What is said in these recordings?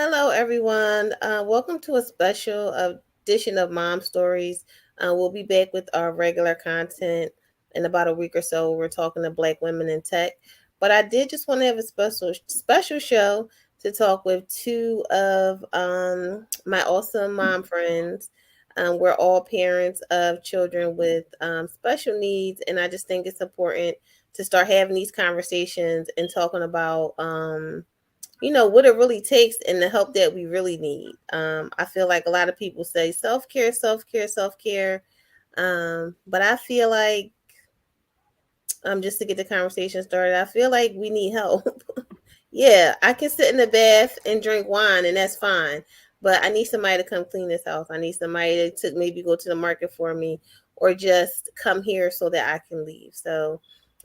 Hello, everyone. Welcome to a special edition of Mom Stories. We'll be back with our regular content in about a week or so. We're talking to Black women in tech, but I did just want to have a special show to talk with two of my awesome mom friends. We're all parents of children with special needs, and I just think it's important to start having these conversations and talking about. What it really takes and the help that we really need. I feel like a lot of people say self-care, self-care, self-care. But I feel like just to get the conversation started, I feel like we need help. Yeah, I can sit in the bath and drink wine and that's fine. But I need somebody to come clean this house. I need somebody to maybe go to the market for me or just come here so that I can leave. So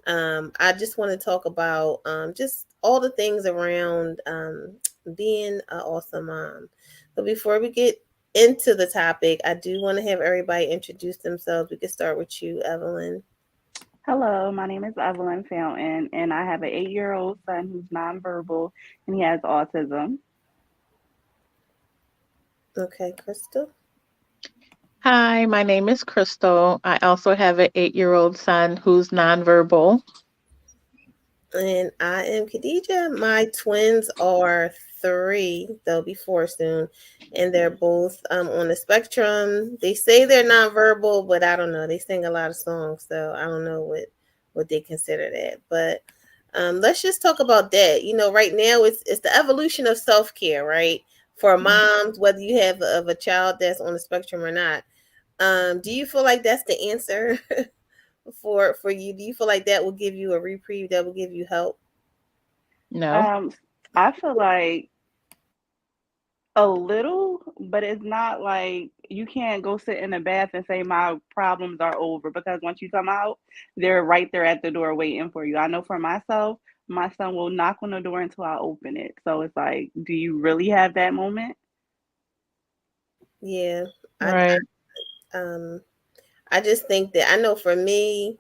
I just want to talk about just all the things around being an awesome mom. So before we get into the topic, I do want to have everybody introduce themselves. We can start with you, Evelyn. Hello, my name is Evelan Fountain, and I have an 8-year-old son who's nonverbal and he has autism. Okay, Crystal. Hi, my name is Crystal. I also have an 8-year-old son who's nonverbal. And I am Khadijah. My twins are three. They'll be four soon. And they're both on the spectrum. They say they're nonverbal, but I don't know. They sing a lot of songs, so I don't know what they consider that. But let's just talk about that. Right now it's the evolution of self-care, right? For moms, whether you have of a child that's on the spectrum or not. Do you feel like that's the answer for you? Do you feel like that will give you a reprieve, that will give you help? No. Um, I feel like a little, but it's not like you can't go sit in a bath and say my problems are over because once you come out, they're right there at the door waiting for you. I know for myself, my son will knock on the door until I open it. So it's like, do you really have that moment? Yeah. I Right. um I just think that I know for me,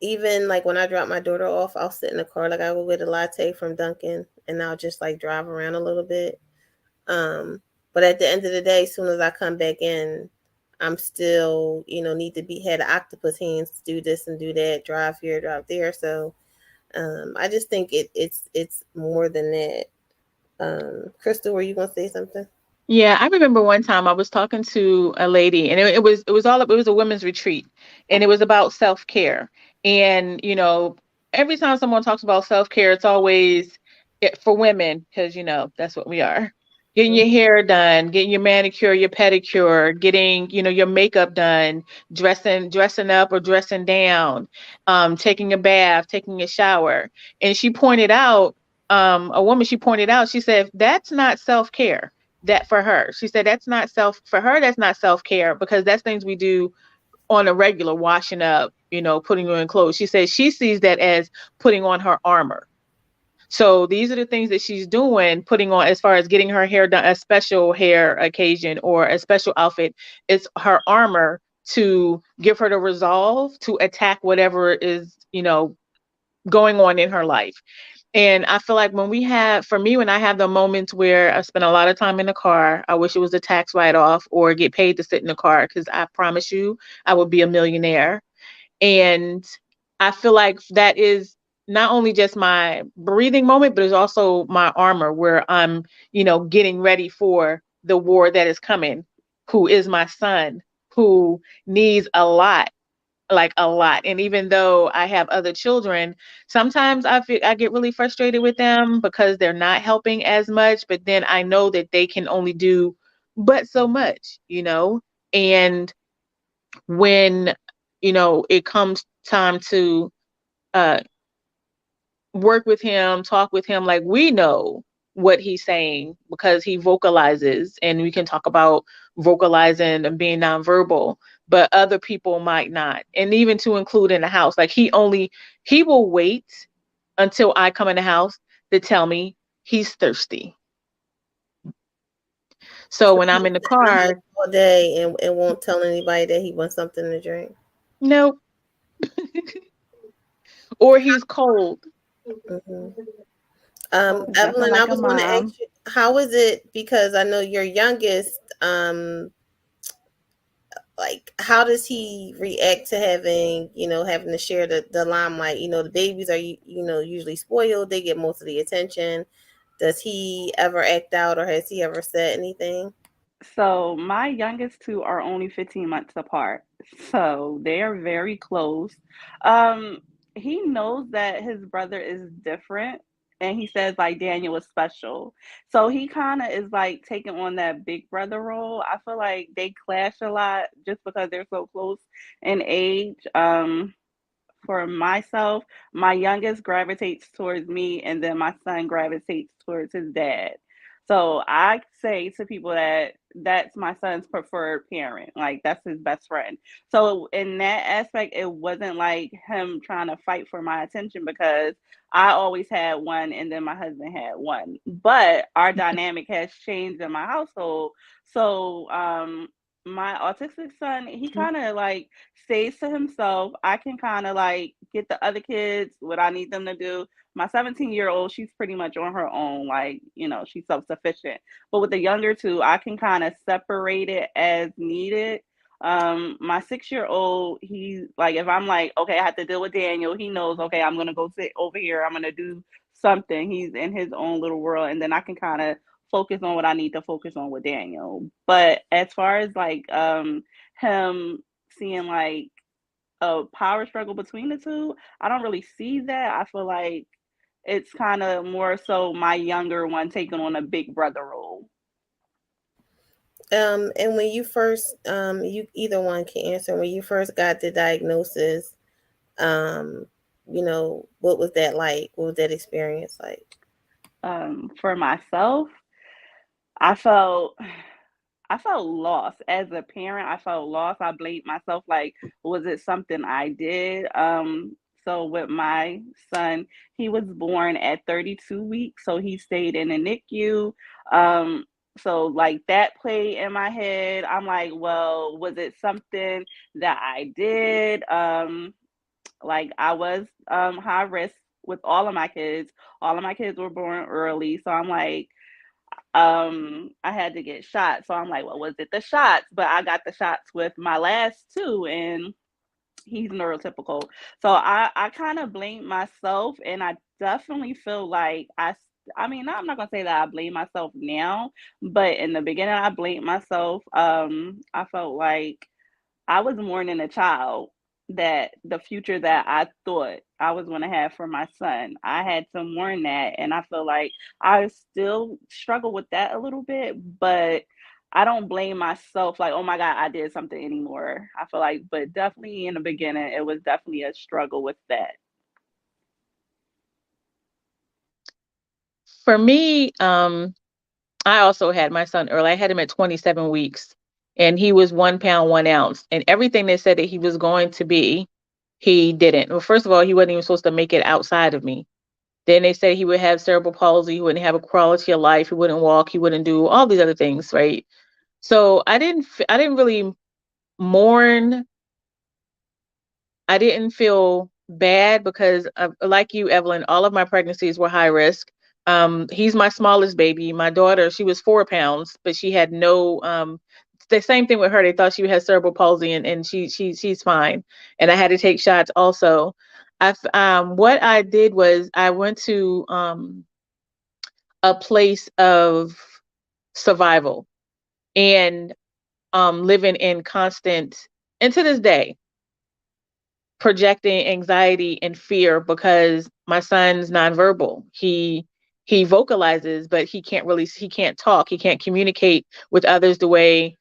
even like when I drop my daughter off, I'll sit in the car, like I will get a latte from Dunkin' and I'll just like drive around a little bit. But at the end of the day, as soon as I come back in, I'm still, need to be had octopus hands to do this and do that, drive here, drive there. So I just think it's more than that. Crystal, were you gonna say something? Yeah, I remember one time I was talking to a lady, and it was a women's retreat, and it was about self-care. And every time someone talks about self-care, it's always for women because that's what we are. Getting your hair done, getting your manicure, your pedicure, getting your makeup done, dressing up or dressing down, taking a bath, taking a shower. And she pointed out, a woman, she pointed out, she said that's not self-care. That for her, she said that's not that's not self-care because that's things we do on a regular, washing up, putting on clothes. She says she sees that as putting on her armor. So these are the things that she's doing, putting on as far as getting her hair done, a special hair occasion or a special outfit. It's her armor to give her the resolve to attack whatever is going on in her life. And I feel like for me, when I have the moments where I spend a lot of time in the car, I wish it was a tax write off or get paid to sit in the car because I promise you, I would be a millionaire. And I feel like that is not only just my breathing moment, but it's also my armor where I'm, getting ready for the war that is coming, who is my son, who needs a lot, like a lot. And even though I have other children, sometimes I get really frustrated with them because they're not helping as much, but then I know that they can only do but so much. And when it comes time to uh work with him, talk with him, like we know what he's saying because he vocalizes, and we can talk about vocalizing and being nonverbal, but other people might not. And even to include in the house, like he will wait until I come in the house to tell me he's thirsty. So So when I'm he's in the sitting in the car, house all day and won't tell anybody that he wants something to drink. no, or he's cold. Hmm. Definitely Evelyn, I like a was going to ask mom. you. how is it? Because I know your youngest, like how does he react to having, having to share the limelight? The babies are, usually spoiled. They get most of the attention. Does he ever act out, or has he ever said anything? So my youngest two are only 15 months apart. So they are very close. Um, he knows that his brother is different, and he says like Daniel is special. So he kind of is like taking on that big brother role. I feel like they clash a lot just because they're so close in age. For myself, my youngest gravitates towards me, and then my son gravitates towards his dad. So I say to people that that's my son's preferred parent. Like that's his best friend. So in that aspect, it wasn't like him trying to fight for my attention because I always had one and then my husband had one. But our dynamic has changed in my household. So my autistic son, he kind of like stays to himself. I can kind of like get the other kids what I need them to do. My 17-year-old, she's pretty much on her own, like, she's self sufficient. But with the younger two, I can kind of separate it as needed. My 6-year-old, he's like, if I'm like, okay, I have to deal with Daniel, he knows, okay, I'm gonna go sit over here, I'm gonna do something. He's in his own little world, and then I can kind of focus on what I need to focus on with Daniel. But as far as like him seeing like a power struggle between the two, I don't really see that. I feel like it's kind of more so my younger one taking on a big brother role. And when you first, you either one can answer. When you first got the diagnosis, um, what was that like? What was that experience like? For myself, I felt I felt lost as a parent. I felt lost. I blamed myself. Like, was it something I did? So with my son, he was born at 32 weeks, so he stayed in a NICU. So like that played in my head. I'm like, well, was it something that I did? Like I was high risk with all of my kids. All of my kids were born early, so I'm like, I had to get shots. So I'm like, well, was it the shots? But I got the shots with my last two, and he's neurotypical. So I kind of blamed myself, and I definitely feel like I mean, I'm not gonna say that I blame myself now, but in the beginning, I blamed myself. I felt like I was mourning a child that the future that I thought I was going to have for my son. I had to mourn that. And I feel like I still struggle with that a little bit, but I don't blame myself like, oh my God, I did something anymore. I feel like, but definitely in the beginning, it was definitely a struggle with that. For me, I also had my son early. I had him at 27 weeks, and he was 1 pound, 1 ounce. And everything they said that he was going to be, he didn't. Well, first of all, he wasn't even supposed to make it outside of me. Then they said he would have cerebral palsy, he wouldn't have a quality of life, he wouldn't walk, he wouldn't do all these other things, right? So I didn't really mourn. I didn't feel bad because, like you, Evelyn, all of my pregnancies were high risk. He's my smallest baby. My daughter, she was 4 pounds, but she had no. The same thing with her. They thought she had cerebral palsy, and she's fine. And I had to take shots also. What I did was I went to a place of survival and living in constant, and to this day, projecting anxiety and fear because my son's nonverbal. He vocalizes, but he can't talk. He can't communicate with others the way,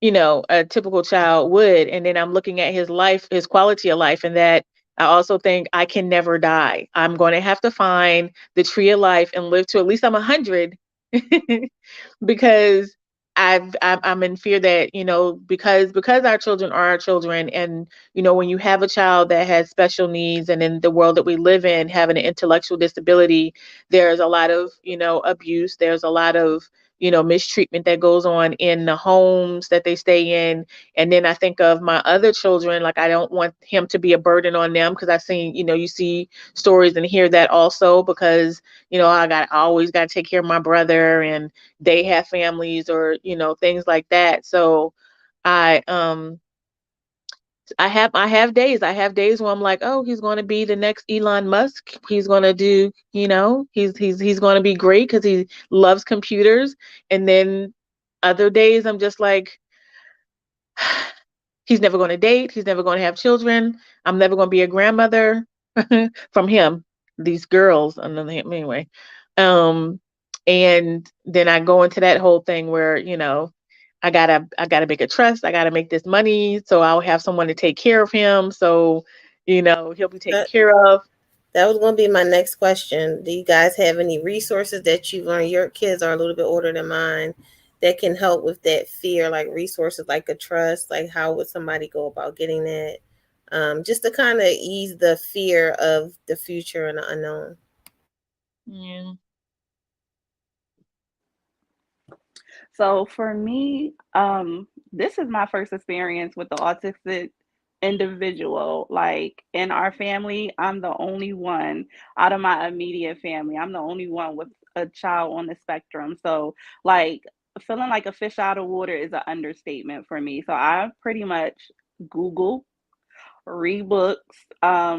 a typical child would. And then I'm looking at his life, his quality of life, and that I also think I can never die. I'm going to have to find the tree of life and live to at least I'm 100 because I'm in fear that, because our children are our children, and when you have a child that has special needs, and in the world that we live in, having an intellectual disability, there's a lot of abuse. There's a lot of mistreatment that goes on in the homes that they stay in. And then I think of my other children, like I don't want him to be a burden on them, because I've seen, you see stories and hear that also, because, I always got to take care of my brother, and they have families, or, things like that. So I, I have days where I'm like, oh, he's going to be the next Elon Musk. He's going to do, he's going to be great because he loves computers. And then other days I'm just like, he's never going to date. He's never going to have children. I'm never going to be a grandmother from him. These girls, anyway. Um, and then I go into that whole thing where, I gotta make a trust. I gotta make this money so I'll have someone to take care of him. So, he'll be taken That care of. that was going to be my next question. Do you guys have any resources that you learned? Your kids are a little bit older than mine, that can help with that fear, like resources like a trust. Like how would somebody go about getting that? Just to kind of ease the fear of the future and the unknown. Yeah. So for me, this is my first experience with the autistic individual. Like in our family, I'm the only one out of my immediate family. I'm the only one with a child on the spectrum. So like feeling like a fish out of water is an understatement for me. So I pretty much Google, read books, I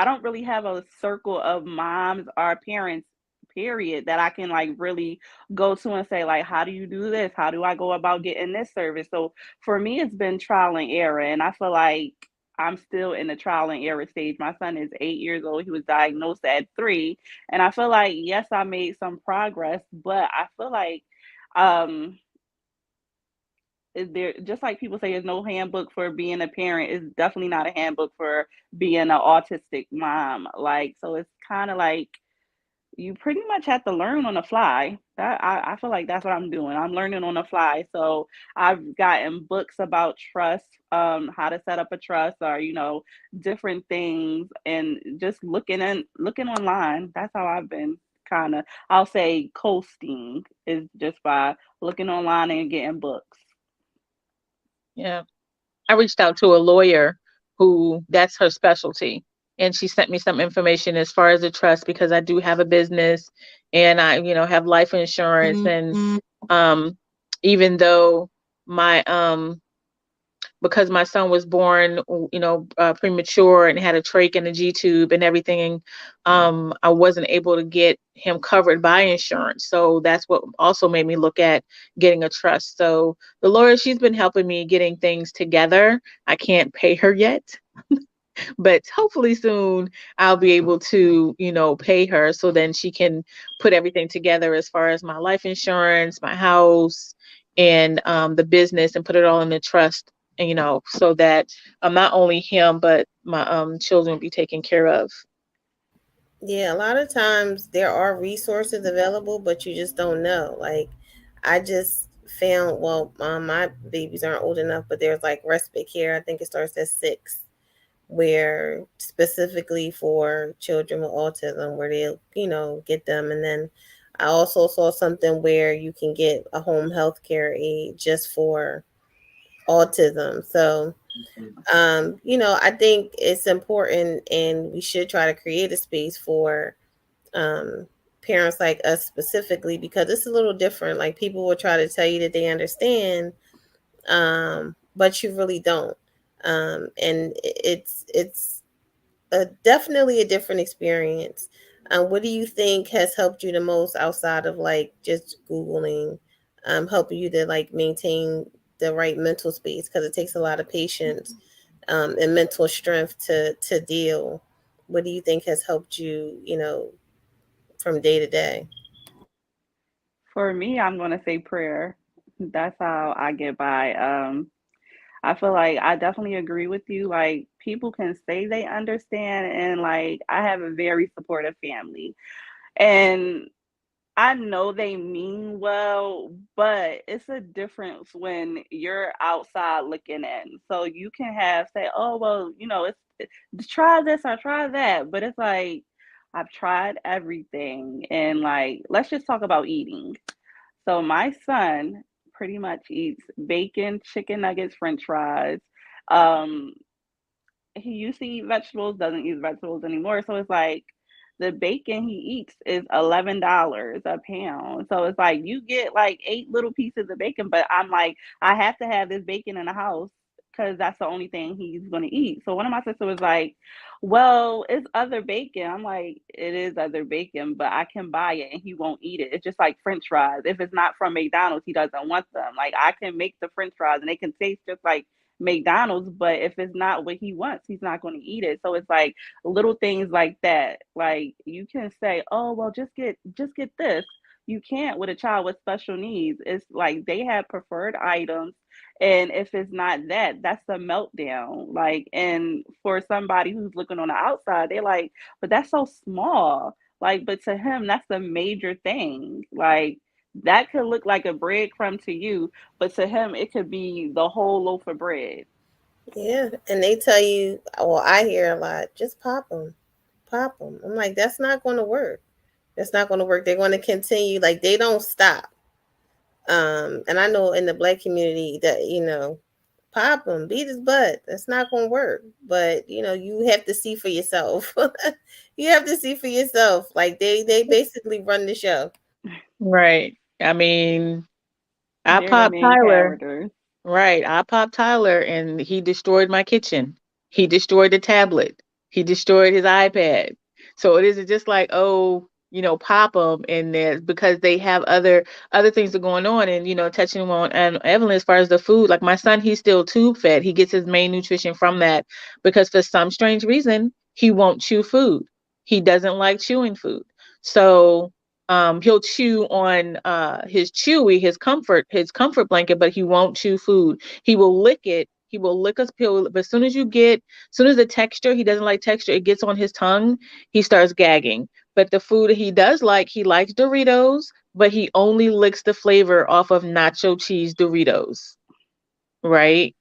don't really have a circle of moms or parents, period, that I can like really go to and say, like, how do you do this? How do I go about getting this service? So for me, it's been trial and error. And I feel like I'm still in the trial and error stage. My son is 8 years old. He was diagnosed at 3. And I feel like, yes, I made some progress, but I feel like um there, just like people say there's no handbook for being a parent, is definitely not a handbook for being an autistic mom. Like, so it's kind of like you pretty much have to learn on the fly. That I feel like that's what I'm doing. I'm learning on the fly. So I've gotten books about trust, how to set up a trust, or different things, and just looking online. That's how I've been kind of, I'll say, coasting, is just by looking online and getting books. Yeah. I reached out to a lawyer who that's her specialty. And she sent me some information as far as the trust, because I do have a business, and I, have life insurance. And even though my because my son was born, premature, and had a trach and a G tube and everything, I wasn't able to get him covered by insurance. So that's what also made me look at getting a trust. So the lawyer, she's been helping me getting things together. I can't pay her yet, but hopefully soon I'll be able to, pay her, so then she can put everything together as far as my life insurance, my house, and the business, and put it all in the trust, and, so that not only him, but my children will be taken care of. Yeah, a lot of times there are resources available, but you just don't know. Like, I just found, well, my babies aren't old enough, but there's like respite care. I think it starts at 6, where specifically for children with autism, where they'll, get them. And then I also saw something where you can get a home health care aid just for autism. So, I think it's important, and we should try to create a space for um, parents like us specifically, because it's a little different. Like, people will try to tell you that they understand, but you really don't. And it's definitely a different experience. What do you think has helped you the most outside of like just Googling, helping you to like maintain the right mental space? Because it takes a lot of patience, and mental strength to deal. What do you think has helped you, from day to day? For me, I'm gonna say prayer. That's how I get by. I feel like I definitely agree with you. Like people can say they understand, and like I have a very supportive family, and I know they mean well, but it's a difference when you're outside looking in. So you can have say, oh well, it's try this or try that, but it's like I've tried everything. And like, let's just talk about eating. So my son pretty much eats bacon, chicken nuggets, french fries. Um, he used to eat vegetables, doesn't eat vegetables anymore. So it's like the bacon he eats is $11 a pound. So it's like you get like 8 little pieces of bacon, but I'm like, I have to have this bacon in the house because that's the only thing he's gonna eat. So one of my sisters was like, well, it's other bacon. I'm like, it is other bacon, but I can buy it and he won't eat it. It's just like French fries. If it's not from McDonald's, he doesn't want them. Like I can make the French fries and they can taste just like McDonald's, but if it's not what he wants, he's not going to eat it. So it's like little things like that. Like you can say, "Oh, well, just get this." You can't with a child with special needs. It's like they have preferred items, and if it's not that, that's a meltdown. Like, and for somebody who's looking on the outside, they're like, "But that's so small." Like, but to him, that's a major thing. Like that could look like a breadcrumb to you, but to him, it could be the whole loaf of bread. Yeah, and they tell you, well, I hear a lot, just pop them, pop them. I'm like, that's not going to work. That's not going to work. They're going to continue, like they don't stop. And I know in the black community that pop him, beat his butt. That's not going to work. But you have to see for yourself. You have to see for yourself. Like they basically run the show. Right. I mean, I They're the popped main Tyler. characters. Right. I popped Tyler and he destroyed my kitchen. He destroyed the tablet. He destroyed his iPad. So it isn't just like, oh, pop them and there's because they have other things that are going on and touching on and Evelyn as far as the food, like my son, he's still tube fed. He gets his main nutrition from that because for some strange reason, he won't chew food. He doesn't like chewing food. So he'll chew on his chewy, his comfort blanket, but he won't chew food. He will lick it. He will lick a pill, but as soon as the texture, he doesn't like texture, it gets on his tongue, he starts gagging. But the food he does like, he likes Doritos, but he only licks the flavor off of nacho cheese Doritos, right?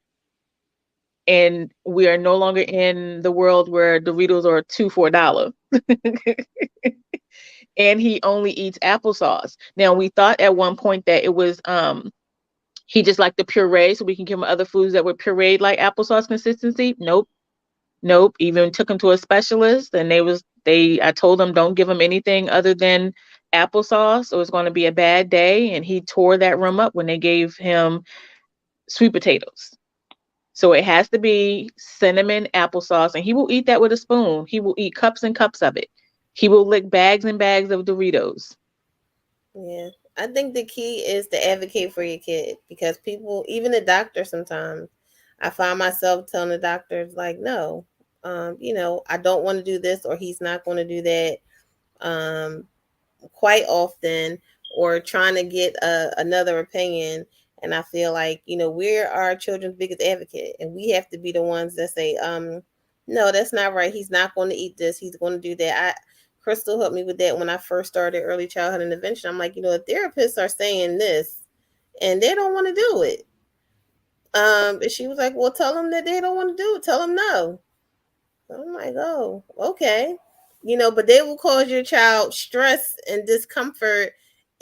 And we are no longer in the world where Doritos are two for $1. And he only eats applesauce. Now we thought at one point that it was he just liked the puree, so we can give him other foods that were pureed like applesauce consistency. Nope, nope. Even took him to a specialist, and I told him don't give him anything other than applesauce, or it's going to be a bad day. And he tore that room up when they gave him sweet potatoes. So it has to be cinnamon applesauce, and he will eat that with a spoon. He will eat cups and cups of it. He will lick bags and bags of Doritos. Yeah. I think the key is to advocate for your kid because people, even the doctor, sometimes I find myself telling the doctors, like, no, I don't want to do this or he's not going to do that quite often or trying to get another opinion. And I feel like, we're our children's biggest advocate and we have to be the ones that say, no, that's not right. He's not going to eat this. He's going to do that. Crystal helped me with that when I first started early childhood intervention. I'm like, therapists are saying this and they don't want to do it. And she was like, well, tell them that they don't want to do it. Tell them no. I'm like, oh, okay. But they will cause your child stress and discomfort,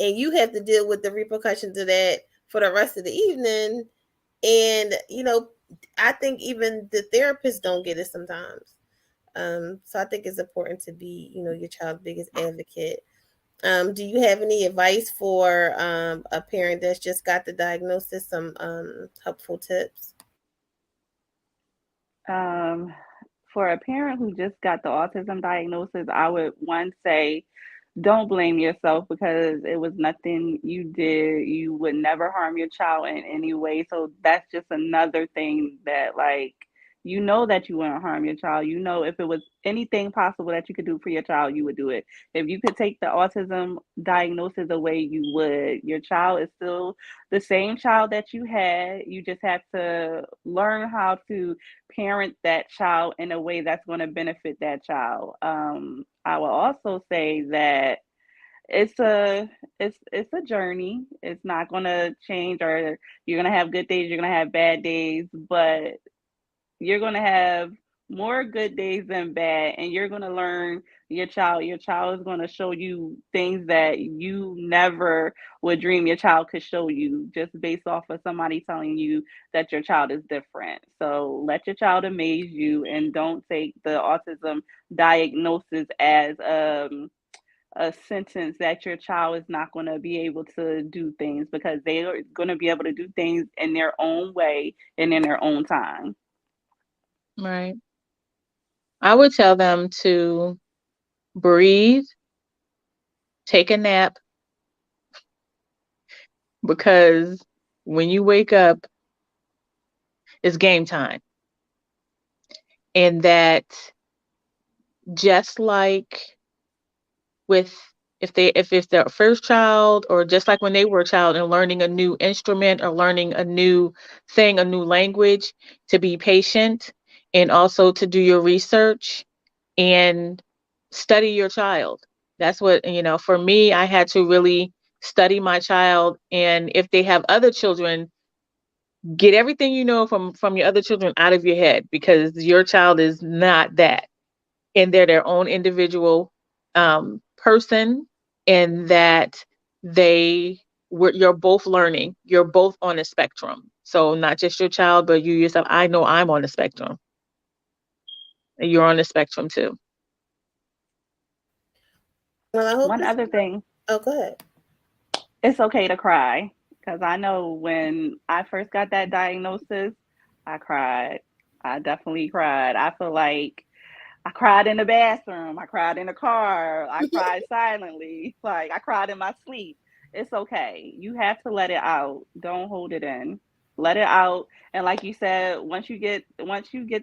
and you have to deal with the repercussions of that for the rest of the evening. And, I think even the therapists don't get it sometimes. So I think it's important to be, your child's biggest advocate. Do you have any advice for a parent that's just got the diagnosis? Some helpful tips? Um, for a parent who just got the autism diagnosis, I would one say, don't blame yourself because it was nothing you did. You would never harm your child in any way. So that's just another thing that, like, you know that you wouldn't harm your child. You know, if it was anything possible that you could do for your child, you would do it. If you could take the autism diagnosis away, you would. Your child is still the same child that you had. You just have to learn how to parent that child in a way that's going to benefit that child. I will also say that it's a it's a journey. It's not going to change, or you're going to have good days, you're going to have bad days, but you're going to have more good days than bad, and you're going to learn Your child is going to show you things that you never would dream your child could show you, just based off of somebody telling you that your child is different. So let your child amaze you, and don't take the autism diagnosis as a sentence that your child is not going to be able to do things, because they are going to be able to do things in their own way and in their own time. Right. I would tell them to breathe, take a nap, because when you wake up, it's game time. And that, just like with, if it's their first child, or just like when they were a child and learning a new instrument or learning a new thing, a new language, to be patient, and also to do your research and study your child. That's what, for me, I had to really study my child. And if they have other children, get everything you know from your other children out of your head, because your child is not that, and they're their own individual person, and that you're both learning, you're both on a spectrum. So not just your child, but you yourself. I know I'm on the spectrum, and you're on the spectrum too. Well, I hope One this. other thing, Oh, go ahead. it's okay to cry, because I know when I first got that diagnosis, I cried. I definitely cried. I feel like I cried in the bathroom. I cried in the car. I cried silently. Like, I cried in my sleep. It's okay. You have to let it out. Don't hold it in. Let it out. And like you said, once you get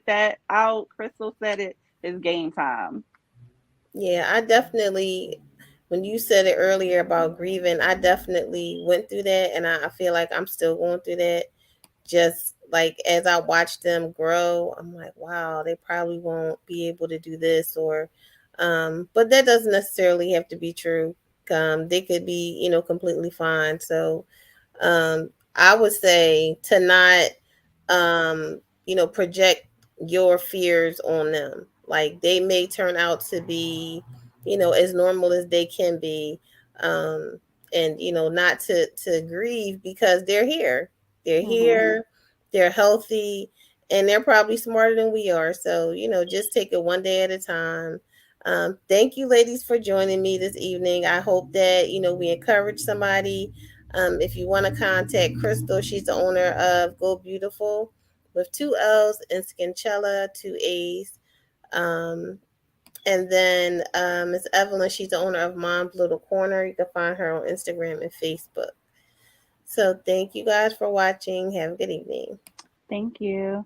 that out, Crystal said it's game time. Yeah, I definitely, when you said it earlier about grieving, I definitely went through that, and I feel like I'm still going through that. Just like as I watch them grow, I'm like, wow, they probably won't be able to do this, or, but that doesn't necessarily have to be true. They could be, completely fine. So, I would say to not, project your fears on them. Like they may turn out to be, as normal as they can be. Um, and not to grieve, because they're here. They're Mhm. here, they're healthy, and they're probably smarter than we are. So, just take it one day at a time. Thank you, ladies, for joining me this evening. I hope that, we encourage somebody. If you want to contact Crystal, she's the owner of Go Beautiful with two L's, and Skinchellaa, two A's. Um, and then Miss Evelyn, she's the owner of Mom's Little Corner. You can find her on Instagram and Facebook. So thank you guys for watching. Have a good evening. Thank you.